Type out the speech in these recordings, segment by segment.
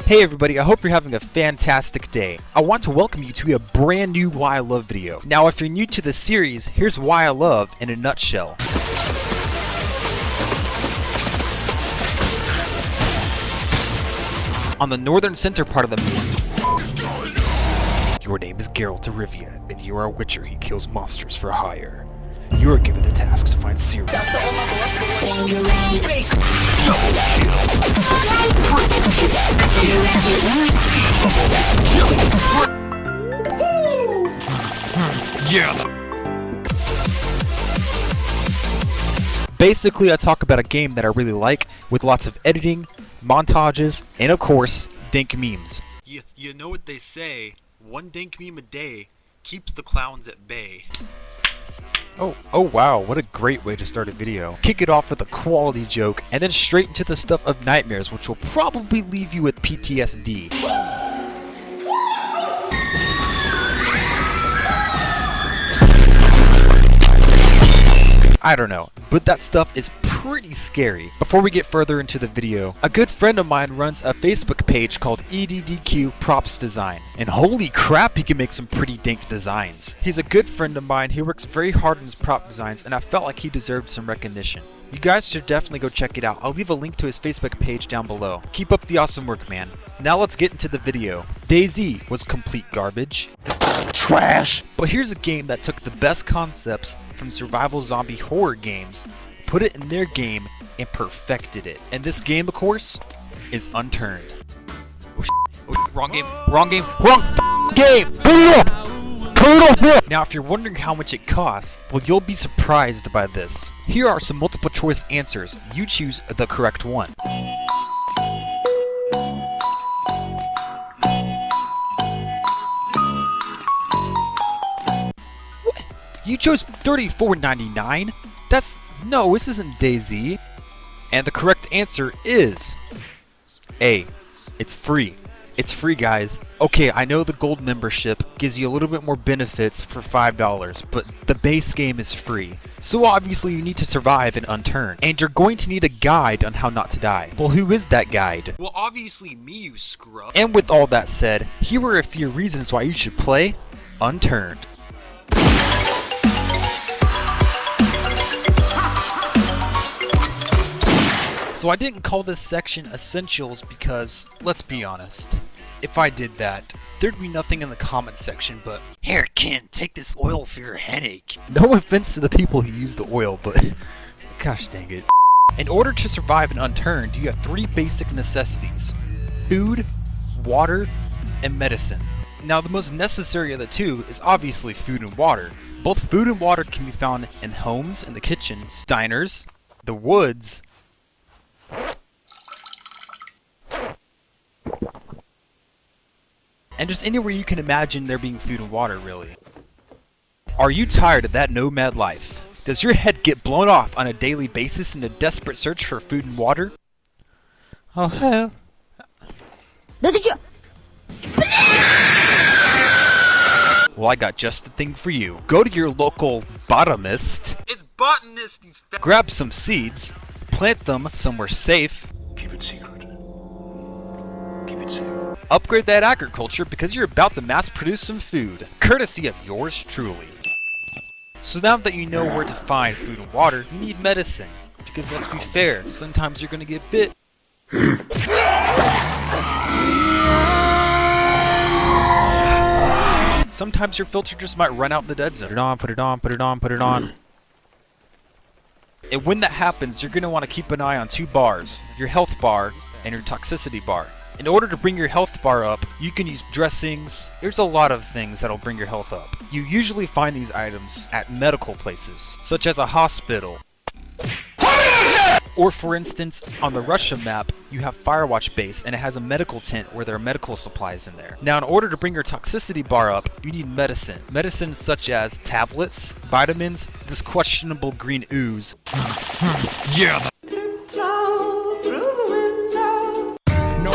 Hey everybody, I hope you're having a fantastic day. I want to welcome you to a brand new Why I Love video. Now if you're new to the series, here's Why I Love in a nutshell. On the northern center part of the map, your name is Geralt of Rivia, and you are a witcher. He kills monsters for hire. You are given a task to find Ciri. Basically, I talk about a game that I really like, with lots of editing, montages, and of course, dank memes. You know what they say, one dank meme a day keeps the clowns at bay. Oh wow, what a great way to start a video. Kick it off with a quality joke, and then straight into the stuff of nightmares, which will probably leave you with PTSD. I don't know, but that stuff is pretty scary. Before we get further into the video, a good friend of mine runs a Facebook page called EDDQ Props Design, and holy crap, he can make some pretty dank designs. He's a good friend of mine, he works very hard on his prop designs, and I felt like he deserved some recognition. You guys should definitely go check it out. I'll leave a link to his Facebook page down below. Keep up the awesome work, man. Now let's get into the video. DayZ was complete garbage. Trash! But here's a game that took the best concepts from survival zombie horror games, put it in their game, and perfected it. And this game, of course, is Unturned. Wrong game. Wrong game. Wrong game! Now, if you're wondering how much it costs, well, you'll be surprised by this. Here are some multiple choice answers. You choose the correct one. What? You chose $34.99? No, this isn't DayZ. And the correct answer is A. It's free. It's free, guys. Okay, I know the gold membership gives you a little bit more benefits for $5, but the base game is free. So obviously you need to survive in Unturned, and you're going to need a guide on how not to die. Well, who is that guide? Well, obviously me, you scrub. And with all that said, here are a few reasons why you should play Unturned. So I didn't call this section Essentials because, let's be honest, if I did that, there'd be nothing in the comment section but, "Here, Ken, take this oil for your headache." No offense to the people who use the oil, but gosh dang it. In order to survive in Unturned, you have three basic necessities: food, water, and medicine. Now the most necessary of the two is obviously food and water. Both food and water can be found in homes, in the kitchens, diners, the woods, and just anywhere you can imagine there being food and water, really. Are you tired of that nomad life? Does your head get blown off on a daily basis in a desperate search for food and water? Oh hell. Well, I got just the thing for you. Go to your local botanist. It's botanist, you fat. Grab some seeds, plant them somewhere safe. Keep it secret. Keep it safe. Upgrade that agriculture because you're about to mass produce some food, courtesy of yours truly. So now that you know where to find food and water, you need medicine. Because let's be fair, sometimes you're gonna get bit. Sometimes your filter just might run out in the dead zone. Put it on, put it on, put it on, put it on. And when that happens, you're gonna want to keep an eye on two bars, your health bar and your toxicity bar. In order to bring your health bar up, you can use dressings. There's a lot of things that'll bring your health up. You usually find these items at medical places, such as a hospital. Or for instance, on the Russia map, you have Firewatch Base, and it has a medical tent where there are medical supplies in there. Now, in order to bring your toxicity bar up, you need medicine. Medicines such as tablets, vitamins, this questionable green ooze. Yeah. Tiptoe through the window. No.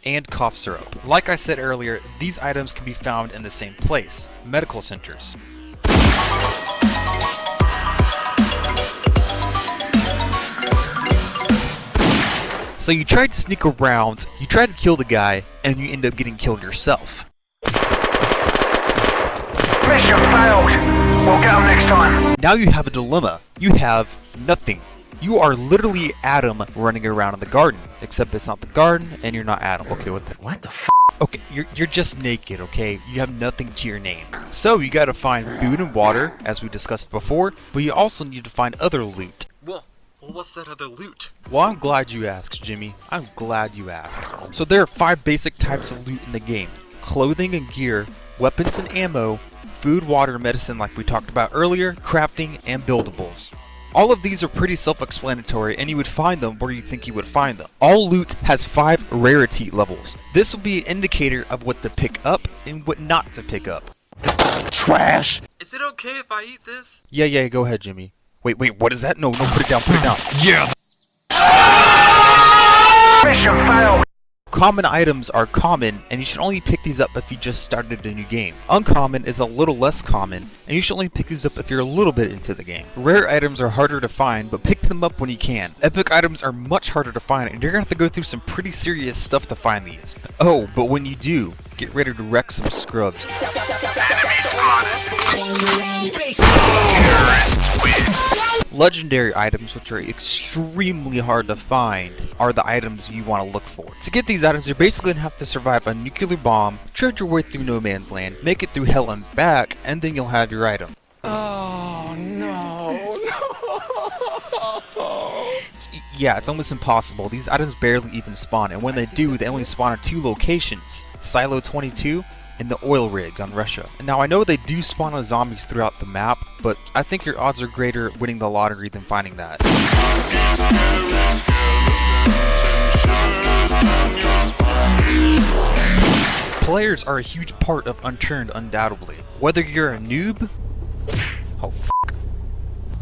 And cough syrup. Like I said earlier, these items can be found in the same place, medical centers. So you tried to sneak around, you tried to kill the guy, and you end up getting killed yourself. Mission failed. We'll get them next time. Now you have a dilemma. You have nothing. You are literally Adam running around in the garden. Except it's not the garden, and you're not Adam. Okay, what the f? Okay, you're just naked, okay? You have nothing to your name. So you gotta find food and water, as we discussed before, but you also need to find other loot. Well, what's that other loot? Well, I'm glad you asked, Jimmy. I'm glad you asked. So there are 5 basic types of loot in the game. Clothing and gear, weapons and ammo, food, water, medicine like we talked about earlier, crafting, and buildables. All of these are pretty self-explanatory, and you would find them where you think you would find them. All loot has 5 rarity levels. This will be an indicator of what to pick up and what not to pick up. Trash. Is it okay if I eat this? Yeah, go ahead, Jimmy. Wait, what is that? No, put it down, Yeah! Mission failed. Common items are common, and you should only pick these up if you just started a new game. Uncommon is a little less common, and you should only pick these up if you're a little bit into the game. Rare items are harder to find, but pick them up when you can. Epic items are much harder to find, and you're gonna have to go through some pretty serious stuff to find these. Oh, but when you do, get ready to wreck some scrubs. Legendary items, which are extremely hard to find, are the items you want to look for. To get these items, you're basically going to have to survive a nuclear bomb, tread your way through no man's land, make it through hell and back, and then you'll have your item. Oh no. Yeah, it's almost impossible. These items barely even spawn, and when they do, they only spawn at 2 locations, Silo 22 and the oil rig on Russia. And now I know they do spawn on zombies throughout the map, but I think your odds are greater winning the lottery than finding that. Players are a huge part of Unturned, undoubtedly. Whether you're a noob,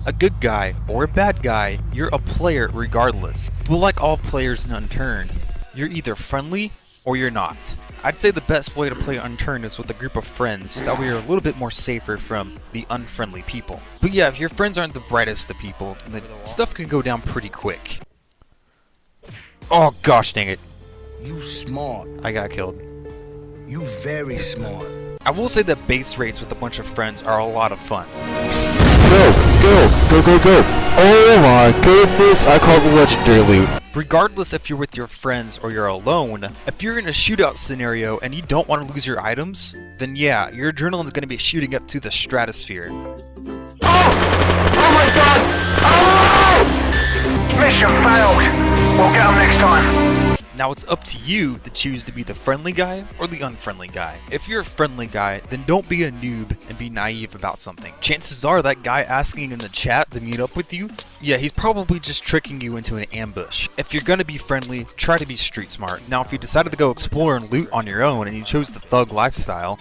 a good guy, or a bad guy, you're a player regardless. But like all players in Unturned, you're either friendly or you're not. I'd say the best way to play Unturned is with a group of friends, that way you're a little bit more safer from the unfriendly people. But yeah, if your friends aren't the brightest of people, then stuff can go down pretty quick. Oh gosh dang it. You smart. I got killed. You very smart. I will say that base raids with a bunch of friends are a lot of fun. Go. Oh my goodness, I call the legendary loot. Regardless if you're with your friends or you're alone, if you're in a shootout scenario and you don't want to lose your items, then yeah, your adrenaline is going to be shooting up to the stratosphere. Oh my god! Oh! Mission failed. We'll get them next time. Now it's up to you to choose to be the friendly guy or the unfriendly guy. If you're a friendly guy, then don't be a noob and be naive about something. Chances are that guy asking in the chat to meet up with you, yeah, he's probably just tricking you into an ambush. If you're gonna be friendly, try to be street smart. Now if you decided to go explore and loot on your own and you chose the thug lifestyle,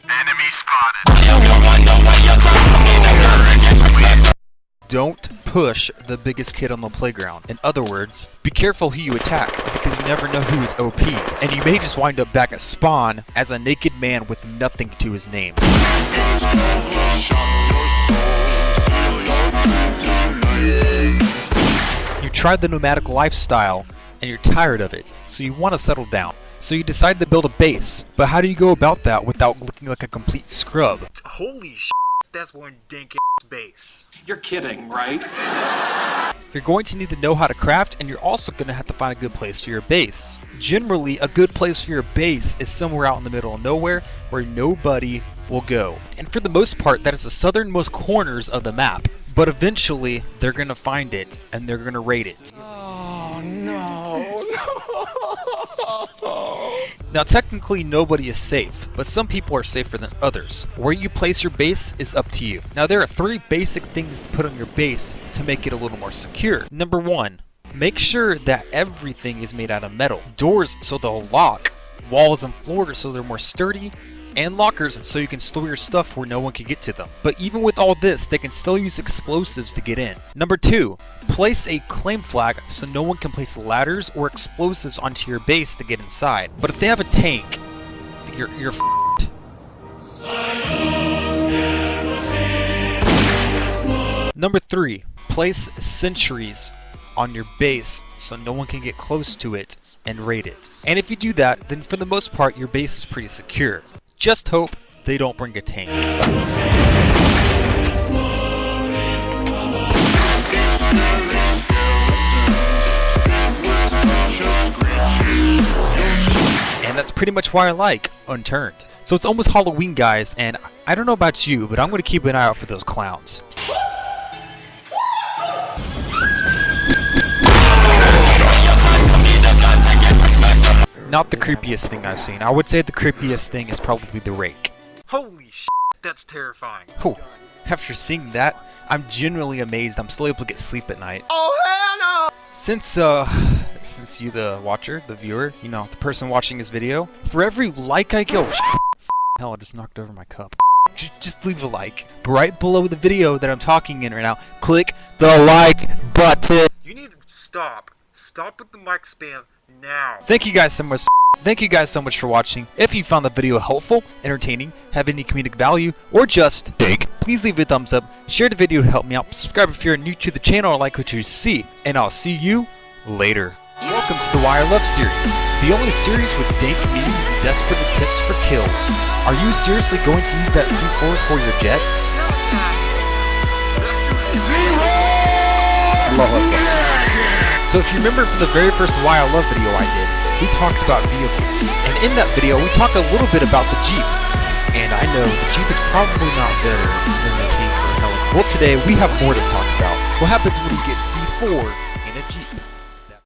Enemy spotted. don't push the biggest kid on the playground. In other words, be careful who you attack, because you never know who is OP, and you may just wind up back at spawn as a naked man with nothing to his name. You tried the nomadic lifestyle, and you're tired of it, so you want to settle down. So you decide to build a base, but how do you go about that without looking like a complete scrub? Holy shit, that's one dank ass base. You're kidding, right? You're going to need to know how to craft, and you're also going to have to find a good place for your base. Generally, a good place for your base is somewhere out in the middle of nowhere where nobody will go. And for the most part, that is the southernmost corners of the map. But eventually, they're going to find it, and they're going to raid it. Oh no. Now technically nobody is safe, but some people are safer than others. Where you place your base is up to you. Now there are 3 basic things to put on your base to make it a little more secure. Number 1, make sure that everything is made out of metal. Doors so they'll lock, walls and floors so they're more sturdy, and lockers so you can store your stuff where no one can get to them. But even with all this, they can still use explosives to get in. Number 2, place a claim flag so no one can place ladders or explosives onto your base to get inside. But if they have a tank, you're f***ed. Number 3, place sentries on your bass so no one can get close to it and raid it. And if you do that, then for the most part your bass is pretty secure. Just hope they don't bring a tank. And that's pretty much why I like Unturned. So it's almost Halloween, guys, and I don't know about you, but I'm going to keep an eye out for those clowns. Not the creepiest thing I've seen. I would say the creepiest thing is probably the rake. Holy shit, that's terrifying. Whew. After seeing that, I'm genuinely amazed I'm still able to get sleep at night. Oh, hell no! Since you, the watcher, the viewer, you know, the person watching this video, for every like I get, hell, I just knocked over my cup. Just leave a like. But right below the video that I'm talking in right now, click the like button. You need to stop. Stop with the mic spam now. Thank you guys so much. Thank you guys so much for watching. If you found the video helpful, entertaining, have any comedic value, or just big, please leave a thumbs up, share the video to help me out, subscribe if you're new to the channel or like what you see, and I'll see you later. Welcome to the Why I Love series, the only series with dank memes and desperate tips for kills. Are you seriously going to use that C4 for your jet? So if you remember from the very first Why I Love video I did, we talked about vehicles. And in that video, we talked a little bit about the Jeeps. And I know the Jeep is probably not better than the tank or helicopter. Well, today we have more to talk about. What happens when you get C4